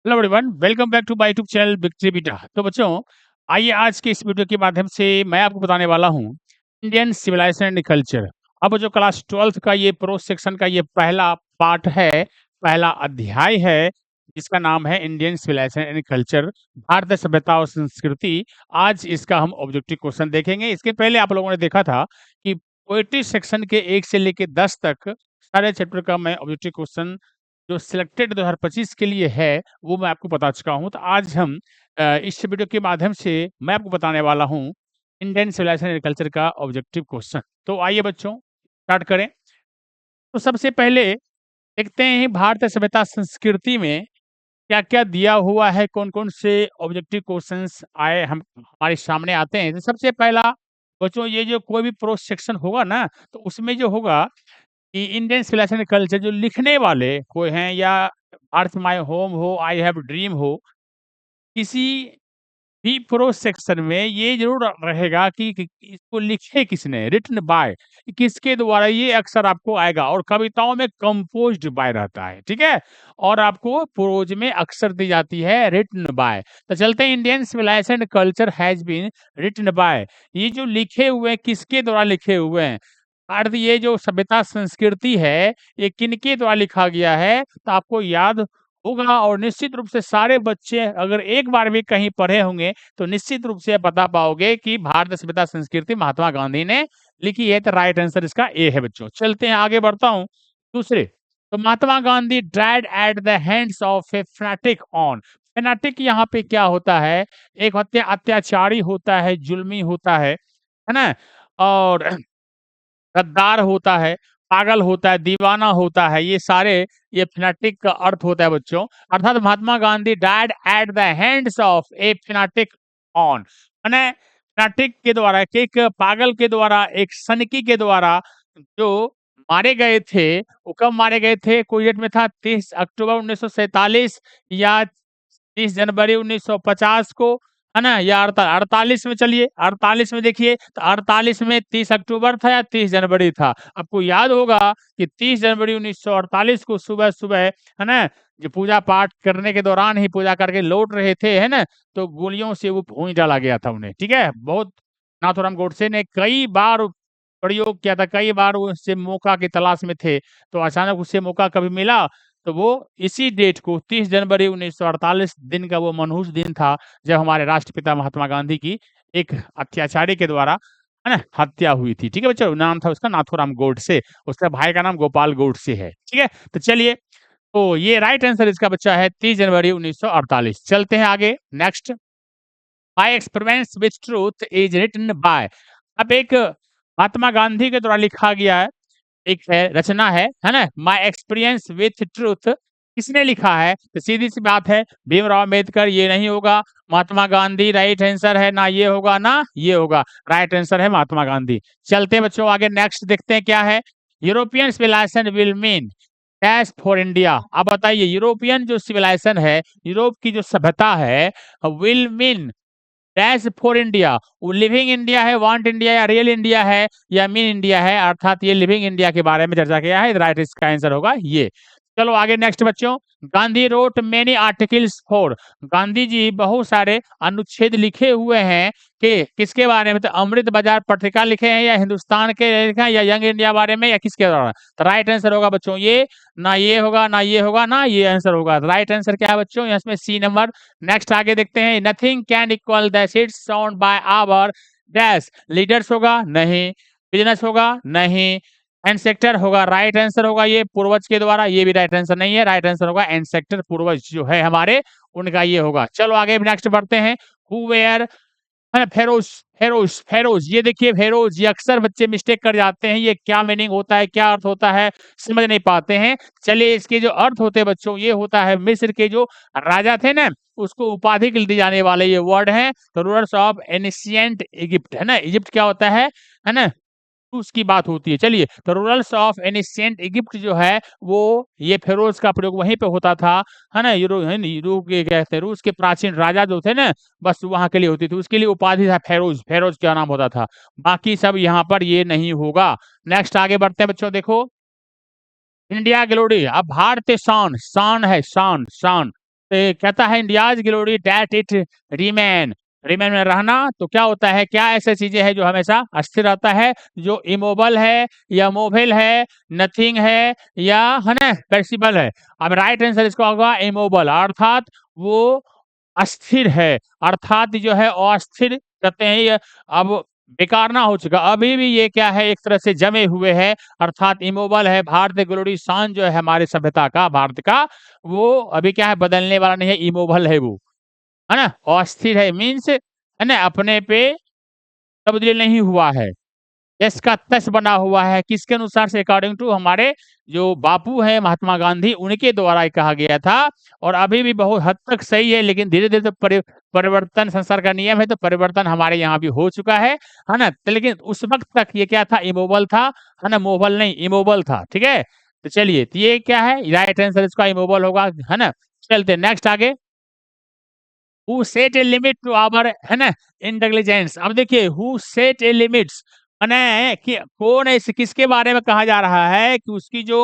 Hello everyone, welcome back to my YouTube channel Victory Beta. तो बच्चों, आइए आज के इस वीडियो के माध्यम से मैं आपको बताने वाला हूँ इंडियन सिविलाइजेशन एंड कल्चर। अब जो क्लास 12th का ये प्रो सेक्शन का ये पहला पार्ट है, पहला अध्याय है, जिसका नाम है इंडियन सिविलाइजेशन एंड कल्चर, भारतीय सभ्यता और संस्कृति। आज इसका हम ऑब्जेक्टिव क्वेश्चन देखेंगे। इसके पहले आप लोगों ने देखा था कि पोएट्री सेक्शन के 1 से लेके 10 तक सारे चैप्टर का मैं ऑब्जेक्टिव क्वेश्चन जो सिलेक्टेड 2025 के लिए है, वो मैं आपको बता चुका हूँ। तो आज हम इस वीडियो के माध्यम से मैं आपको बताने वाला हूँ इंडियन सिविलाइजेशन एंड कल्चर का ऑब्जेक्टिव क्वेश्चन। तो आइए बच्चों, स्टार्ट करें। तो सबसे पहले देखते हैं भारतीय सभ्यता संस्कृति में क्या-क्या दिया हुआ है, कौन-कौन से ऑब्जेक्टिव क्वेश्चंस आए हम हमारे सामने आते हैं। तो सबसे पहला बच्चों, ये जो कोई भी प्रो सेक्शन होगा ना, तो उसमें जो होगा कि इंडियन सिविलाइजेशन कल्चर जो लिखने वाले कोई हैं, या अर्थ माय होम हो, आई हैव ड्रीम हो, किसी भी प्रो सेक्शन में ये जरूर रहेगा कि इसको लिखे किसने, रिटन बाय, किसके द्वारा, ये अक्सर आपको आएगा। और कविताओं में कंपोज्ड बाय रहता है, ठीक है। और आपको प्रोज में अक्सर दी जाती है रिटन बाय। तो चलते हैं, Indian civilisation culture has been written by, ये जो लिखे हुए हैं, किसके द्वारा लिखे हुए हैं। अर्थ ये जो सभ्यता संस्कृति है, ये किनके द्वारा लिखा गया है, तो आपको याद होगा। और निश्चित रूप से सारे बच्चे अगर एक बार भी कहीं पढ़े होंगे तो निश्चित रूप से बता पाओगे कि भारतीय सभ्यता संस्कृति महात्मा गांधी ने लिखी है। तो राइट आंसर इसका ए है बच्चों। चलते हैं, आगे बढ़ता हूँ। दूसरे, तो Mahatma Gandhi died at the hands of a fanatic on. Fanatic यहाँ पे क्या होता है, एक होते अत्याचारी होता है, जुल्मी होता है ना, और गद्दार होता है, पागल होता है, दीवाना होता है, ये सारे ये फैनाटिक का अर्थ होता है बच्चों। अर्थात Mahatma Gandhi died at the hands of a fanatic on, माने फैनाटिक के द्वारा, एक पागल के द्वारा, एक सनकी के द्वारा जो मारे गए थे। वो कब मारे गए थे, कोई डेट में था 30 अक्टूबर 1947 या 30 जनवरी 1950 को, है ना, या 48 में। चलिए 48 में देखिए, तो 48 में 30 अक्टूबर था या 30 जनवरी था। आपको याद होगा कि 30 जनवरी 1948 को सुबह सुबह, है ना, जो पूजा पाठ करने के दौरान ही पूजा करके लौट रहे थे, है ना, तो गोलियों से वो भूंज डाला गया था उन्हें, ठीक है। बहुत नाथूराम गोडसे ने कई बार प्रयोग किया था, कई बार वो उससे मौका की तलाश में थे, तो अचानक उससे मौका कभी मिला तो वो इसी डेट को 30 जनवरी 1948 दिन का वो मनहूस दिन था, जब हमारे राष्ट्रपिता महात्मा गांधी की एक अत्याचारी के द्वारा, है ना, हत्या हुई थी, ठीक है बच्चों। नाम था उसका नाथूराम गोडसे, उसका भाई का नाम गोपाल गोडसे है, ठीक है। तो चलिए, तो ये राइट आंसर इसका बच्चा है 30 जनवरी 1948। चलते हैं आगे, next. My experiments with truth is written by. अब एक महात्मा गांधी के द्वारा लिखा गया है, एक है रचना है ना, माय एक्सपीरियंस विथ ट्रूथ, किसने लिखा है, तो सीधी सी बात है, भीमराव अम्बेडकर। ये नहीं होगा, महात्मा गांधी राइट आंसर है, ना ये होगा ना ये होगा, राइट आंसर है महात्मा गांधी। चलते हैं बच्चों आगे, नेक्स्ट देखते हैं क्या है। European civilisation will mean dash for India. अब बताइए, यूरोपियन जो सिविलाइजेशन है, यूरोप की जो सभ्यता है, will mean dash for India, वो लिविंग इंडिया है, वांट इंडिया या रियल इंडिया है या मीन इंडिया है, अर्थात ये लिविंग इंडिया के बारे में चर्चा किया है। राइट इसका आंसर होगा ये। चलो आगे, नेक्स्ट बच्चों। Gandhi wrote many articles for, Gandhi ji बहुत सारे अनुच्छेद लिखे हुए हैं कि किसके बारे में, तो अमृत बाजार पत्रिका लिखे हैं, या हिंदुस्तान के लिखे हैं, या यंग इंडिया बारे में, या किसके द्वारा। तो राइट आंसर होगा बच्चों ये, ना ये होगा ना ये होगा ना ये आंसर होगा। राइट आंसर क्या है बच्चों, इसमें सी नंबर। नेक्स्ट आगे देखते हैं। Nothing can equal the seeds sound by our dash, leaders होगा नहीं, बिजनेस होगा नहीं, एंड सेक्टर होगा। राइट आंसर होगा ये, पूर्वज के द्वारा। ये भी राइट आंसर नहीं है, राइट आंसर होगा एंड सेक्टर, पूर्वज जो है हमारे, उनका ये होगा। चलो आगे नेक्स्ट बढ़ते हैं। हु वेयर, है ना, फेरोज, फेरोज, फेरोज, ये देखिए फेरोज, ये अक्सर बच्चे मिस्टेक कर जाते हैं, ये क्या मीनिंग होता है, क्या अर्थ होता है, समझ नहीं पाते हैं। चलिए, इसके जो अर्थ होते हैं बच्चों, ये होता है मिस्र के जो राजा थे ना, उसको उपाधि दी जाने वाले ये वर्ड है, रूलर्स ऑफ एनिशिएंट इजिप्ट, है ना। इजिप्ट क्या होता है ना, उसकी बात होती है। चलिए, तो रूलर्स ऑफ एनिशिएंट इजिप्ट जो है, वो ये फेरोज का प्रयोग वहीं पे होता था, है ना। यूरो के कहते हैं, रूस के प्राचीन राजा जो थे ना, बस वहां के लिए होती थी, उसके लिए उपाधि था फेरोज, फेरोज क्या नाम होता था। बाकी सब यहाँ पर ये नहीं होगा। नेक्स्ट आगे बढ़ते हैं बच्चों, देखो। इंडिया ग्लोरी, अब भारतीय शान, शान है, शान, शान, कहता है India's glory that it remain, remain में रहना, तो क्या होता है, क्या ऐसी चीजें हैं जो हमेशा अस्थिर रहता है, जो इमोबल है या मोबिल है, नथिंग है या है ना फ्लेक्सिबल है। अब राइट आंसर इसका होगा इमोबल, अर्थात वो अस्थिर है, अर्थात जो है अस्थिर कहते हैं ये, अब बेकार ना हो चुका, अभी भी ये क्या है, एक तरह से जमे हुए है, अर्थात इमोबल है। भारतीय ग्लोरी शान जो है हमारे सभ्यता का, भारत का, वो अभी क्या है, बदलने वाला नहीं है, इमोबल है वो, है ना, अस्थिर है, मीन्स है ना, अपने पे तब्दील नहीं हुआ है, यस का तस बना हुआ है। किसके अनुसार से, अकॉर्डिंग टू हमारे जो बापू हैं महात्मा गांधी, उनके द्वारा ये कहा गया था। और अभी भी बहुत हद तक सही है, लेकिन धीरे धीरे तो परिवर्तन संसार का नियम है, तो परिवर्तन हमारे यहाँ भी हो चुका है ना। तो लेकिन उस वक्त तक ये क्या था, इमोबल था, है ना, मोबल नहीं, इमोबल था, ठीक है। तो चलिए, तो ये क्या है, राइट आंसर इसका इमोबल होगा, है ना। चलते नेक्स्ट आगे। Who set a limit to our, है ना, इंटेलिजेंस। अब देखिए, हु सेट ए लिमिट्स, माने कि कौन है, किसके बारे में कहा जा रहा है कि उसकी जो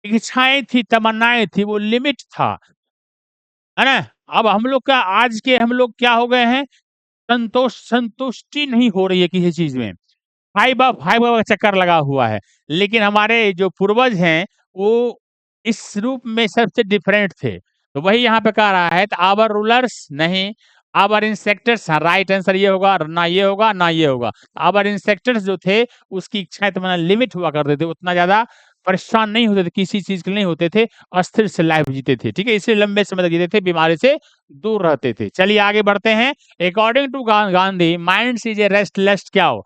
इच्छाएं थी, तमन्नाएं थी, वो लिमिट था, है ना। अब हम लोग का आज के हम लोग क्या हो गए हैं, संतुष्टि नहीं हो रही है किसी चीज में, हाई बाबा का चक्कर लगा हुआ है। लेकिन हमारे जो पूर्वज हैं, वो इस रूप में सबसे डिफरेंट थे। तो वही यहाँ पे कह रहा है, तो आवर रूलर्स नहीं, आवर इंसेक्टर्स, राइट आंसर ये होगा, ना ये होगा ना ये होगा। आवर इंसेक्टर्स जो थे, उसकी इच्छाएं तो मतलब लिमिट हुआ करते थे, उतना ज्यादा परेशान नहीं होते थे, किसी चीज के लिए नहीं होते थे, अस्थिर से लाइफ जीते थे, ठीक है, इसलिए लंबे समय तक जीते थे, बीमारी से दूर रहते थे। चलिए आगे बढ़ते हैं। According to Gandhi, mind is a restless क्या हो,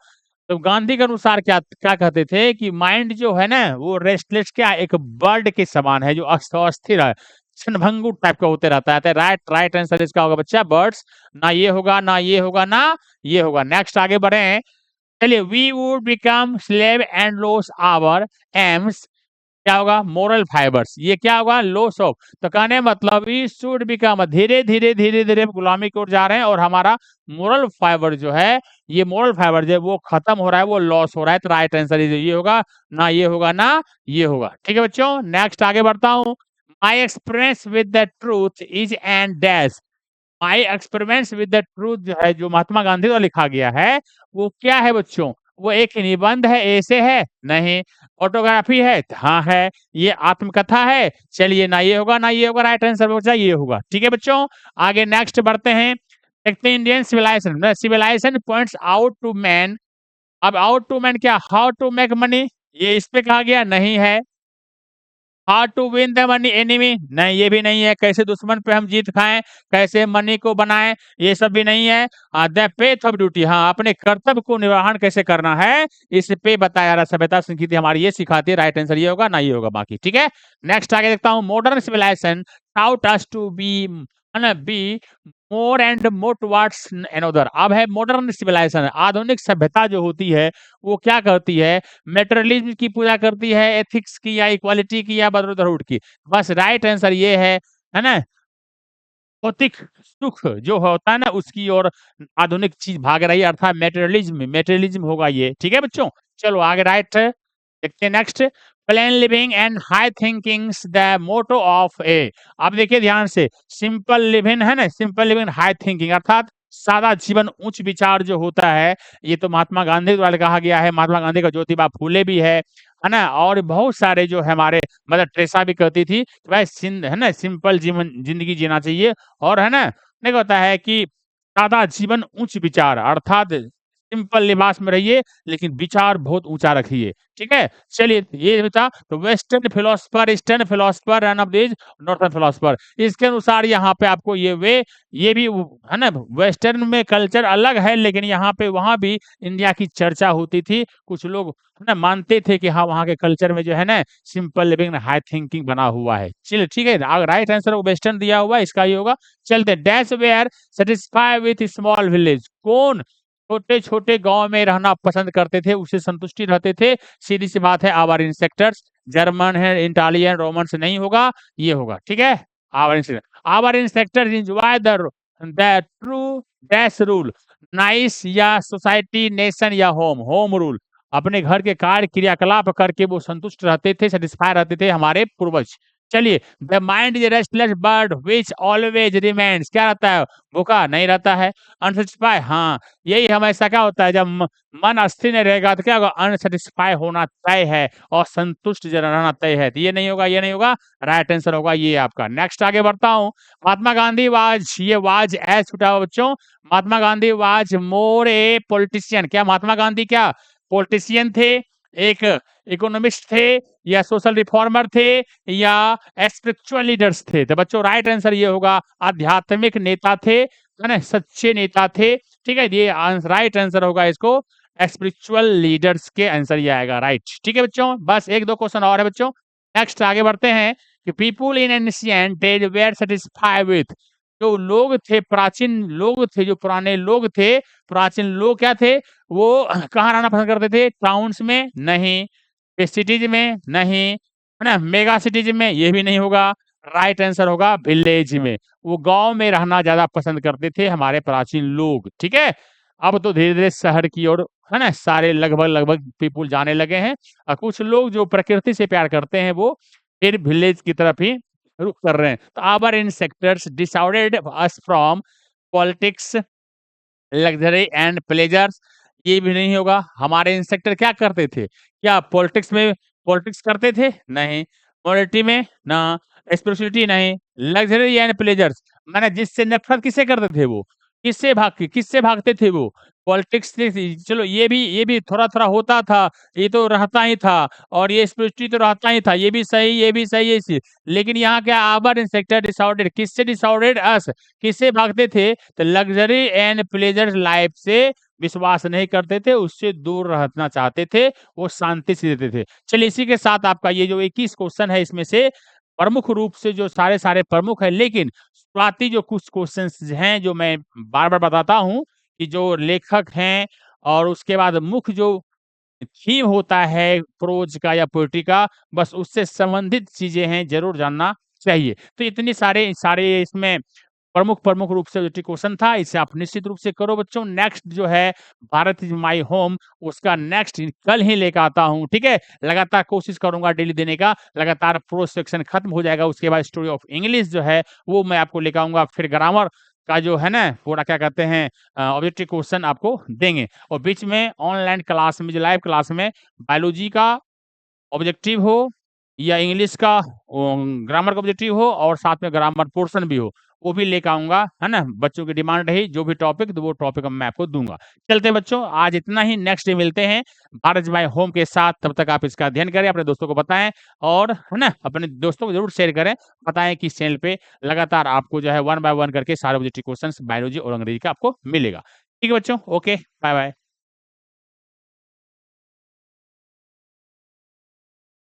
तो गांधी के अनुसार क्या क्या कहते थे कि माइंड जो है ना, वो रेस्टलेस क्या है, एक बर्ड के समान है, जो अस्थिर है, क्षणभंगुर टाइप का होते रहता है। तो राइट राइट आंसर इसका होगा बच्चा बर्ड्स, ना ये होगा ना ये होगा ना ये होगा। नेक्स्ट आगे बढ़े। चलिए, we would become slave and lose our aims, क्या होगा, मोरल फाइबर्स, ये क्या होगा, लॉस ऑफ। तो कहने मतलब वी शुड बिकम, धीरे धीरे गुलामी की ओर जा रहे हैं, और हमारा मोरल फाइबर जो है, ये मोरल फाइबर जो है वो खत्म हो रहा है, वो लॉस हो रहा है। तो राइट आंसर ये होगा, ना ये होगा ना ये होगा, ठीक है बच्चों। नेक्स्ट आगे बढ़ता हूँ। My experience with the truth is and dash, my experiments with the truth जो है, जो महात्मा गांधी द्वारा लिखा गया है, वो क्या है बच्चों, वो एक निबंध है, ऐसे है नहीं, ऑटोग्राफी है, हाँ है, ये आत्मकथा है, चलिए ना ये होगा ना ये होगा, राइट आंसर बच्चा ये होगा, ठीक है बच्चों। आगे नेक्स्ट बढ़ते हैं। देखते हैं Indian civilisation, civilisation points out to man. अब आउट टू मैन क्या, हाउ टू मेक मनी, ये इस पे कहा गया नहीं है। How to win the money enemy, नहीं ये भी नहीं है। कैसे दुश्मन पे हम जीत खाएं, कैसे मनी को बनाएं, ये सब भी नहीं है। द पेथ ऑफ ड्यूटी, हाँ, अपने कर्तव्य को निर्वहन कैसे करना है, इस पे बताया रहा। सभ्यता संस्कृति हमारी ये सिखाती है, राइट आंसर ये होगा ना ये होगा बाकी, ठीक है। नेक्स्ट आगे देखता हूँ। Modern civilisation taught us to be, है ना, be more and more towards another. अब है मॉडर्न सिविलाइजेशन, आधुनिक सभ्यता जो होती है, वो क्या करती है, मेटेरियलिज्म की पूजा करती है, एथिक्स की या इक्वालिटी की या ब्रदरहुड की। बस राइट आंसर ये है ना, भौतिक सुख जो होता है ना, उसकी ओर आधुनिक चीज भाग रही है, अर्थात मेटेरियलिज्म, मेटेरियलिज्म होगा ये, ठीक है बच्चों। चलो आगे राइट देखते हैं। Next, plain living and high thinkings the motto of a. अब देखिए ध्यान से, सिंपल लिविंग है ना, सिंपल लिविंग हाई थिंकिंग, अर्थात सादा जीवन उच्च विचार जो होता है, ये तो महात्मा गांधी द्वारा कहा गया है। महात्मा गांधी का ज्योतिबा फूले भी है ना, और बहुत सारे जो है हमारे मदर टेरेसा भी कहती थी कि भाई है ना, सिंपल जीवन जिंदगी जीना चाहिए, और है ना, नहीं होता है कि सादा जीवन उच्च विचार, अर्थात सिंपल लिबास में रहिए, लेकिन विचार बहुत ऊंचा रखिए, ठीक है। चलिए ये था, तो western philosopher, eastern philosopher, run of this northern philosopher, इसके अनुसार यहाँ पे आपको ये भी है ना, वेस्टर्न में कल्चर अलग है, लेकिन यहाँ पे वहाँ भी इंडिया की चर्चा होती थी। कुछ लोग है ना मानते थे कि हाँ, वहाँ के कल्चर में जो है ना, सिंपल लिविंग हाई थिंकिंग बना हुआ है। चलिए ठीक है, राइट आंसर वेस्टर्न दिया हुआ है, इसका ये होगा। चलते, dash were satisfy with small village, कौन छोटे छोटे गांव में रहना पसंद करते थे, उससे संतुष्टि रहते थे। सीधी सी बात है, आवर इंसेक्टर्स, जर्मन है, इटालियन, रोमन से नहीं होगा, ये होगा, ठीक है। Our ancestors enjoy the true dash rule, nice या सोसाइटी, नेशन या होम, होम रूल, अपने घर के कार्य क्रियाकलाप करके वो संतुष्ट रहते थे, सेटिस्फाई रहते थे हमारे पूर्वज, चलिए, the mind is a restless bird which always remains, क्या रहता है? भूखा नहीं रहता है। अनसैटिस्फाई, हाँ, यही हमेशा क्या होता है, जब मन अस्थिर नहीं रहेगा तो क्या होगा? अनसैटिस्फाई होना तय है और संतुष्ट रहना तय है। तो ये नहीं होगा, ये नहीं होगा, राइट आंसर होगा ये आपका। नेक्स्ट आगे बढ़ता हूँ। महात्मा गांधी वाज, ये वाज एज छूटा हुआ बच्चों। Mahatma Gandhi was more a politician, क्या महात्मा गांधी क्या पॉलिटिशियन थे, एक इकोनॉमिस्ट थे, या सोशल रिफॉर्मर थे, या स्पिरिचुअल लीडर्स थे? तो बच्चों राइट आंसर ये होगा, आध्यात्मिक नेता थे, है ना, सच्चे नेता थे। ठीक है, ये राइट आंसर होगा इसको, स्पिरिचुअल लीडर्स के आंसर ये आएगा, राइट। ठीक है बच्चों, बस एक दो क्वेश्चन और है बच्चों। नेक्स्ट आगे बढ़ते हैं कि people in ancient days were satisfied with, जो लोग थे, प्राचीन लोग थे, जो पुराने लोग थे, प्राचीन लोग क्या थे? वो कहाँ रहना पसंद करते थे? टाउन्स में? नहीं। सिटीज में? नहीं। है ना, मेगा सिटीज में? ये भी नहीं होगा, राइट आंसर होगा विलेज में। वो गांव में रहना ज्यादा पसंद करते थे हमारे प्राचीन लोग। ठीक है, अब तो धीरे धीरे शहर की ओर, है ना, सारे लगभग लगभग पीपुल जाने लगे हैं, और कुछ लोग जो प्रकृति से प्यार करते हैं वो फिर विलेज की तरफ ही रुख कर रहे हैं। तो our ancestors decided us from politics, luxury and pleasures, ये भी नहीं होगा। हमारे इंस्ट्रक्टर क्या करते थे? क्या पॉलिटिक्स में पॉलिटिक्स करते थे? नहीं। मॉडर्निटी में? ना। स्पिरिचुअलिटी? नहीं। लग्जरी एंड प्लेजर्स, माने जिससे नफरत किसे करते थे वो? किससे भागते थे वो? पॉलिटिक्स से चलो, ये भी थोड़ा-थोड़ा होता था, ये तो रहता ही था, और ये स्पिरिचुअलिटी तो रहता ही था, ये भी सही, ये भी सही, ये सी, लेकिन यहाँ क्या आवर इंस्ट्रक्टर डिसाइडेड, किससे डिसाइडेड? अस, किससे भागते थे? तो लग्जरी एंड प्लेजर लाइफ से विश्वास नहीं करते थे, उससे दूर रहना चाहते थे, वो शांति से रहते थे। चलिए, इसी के साथ आपका ये जो 21 क्वेश्चन है, इसमें से प्रमुख रूप से जो सारे प्रमुख है, लेकिन शुरुआती जो कुछ क्वेश्चंस हैं, जो मैं बार-बार बताता हूँ कि जो लेखक हैं, और उसके बाद मुख्य जो थीम होता है प्रोज का या पोएट्री का, बस उससे संबंधित चीज़ें हैं, ज़रूर जानना चाहिए। तो इतनी सारे सारे इसमें प्रमुख रूप से जो क्वेश्चन था, इसे आप निश्चित रूप से करो बच्चों। नेक्स्ट जो है भारत इज़ माय होम, उसका नेक्स्ट कल ही लेकर आता हूँ, ठीक है? लगातार कोशिश करूँगा डेली देने का, लगातार प्रोज सेक्शन खत्म हो जाएगा, उसके बाद स्टोरी ऑफ इंग्लिश जो है, वो मैं आपको लेकर आऊँगा। फिर ग्रामर का जो है ना, पूरा क्या कहते हैं, ऑब्जेक्टिव क्वेश्चन आपको देंगे, और बीच में ऑनलाइन क्लास में, जो लाइव क्लास में बायोलॉजी का ऑब्जेक्टिव हो, या इंग्लिश का ग्रामर का ऑब्जेक्टिव हो, और साथ में ग्रामर पोर्शन भी हो, वो भी लेके आऊँगा, है ना? बच्चों की डिमांड रही, जो भी टॉपिक, तो वो टॉपिक मैं आपको दूँगा। चलते हैं बच्चों, आज इतना ही, नेक्स्ट डे मिलते हैं भारत माय होम के साथ। तब तक आप इसका अध्ययन करें, अपने दोस्तों को बताएँ, और है ना, अपने दोस्तों को ज़रूर शेयर करें, बताएँ कि इस चैनल पे लगातार आपको जो है 1 बाय 1 करके सारे ऑब्जेक्टिव क्वेश्चन्स बायोलॉजी और अंग्रेजी का आपको मिलेगा। ठीक है बच्चों, ओके, बाय-बाय।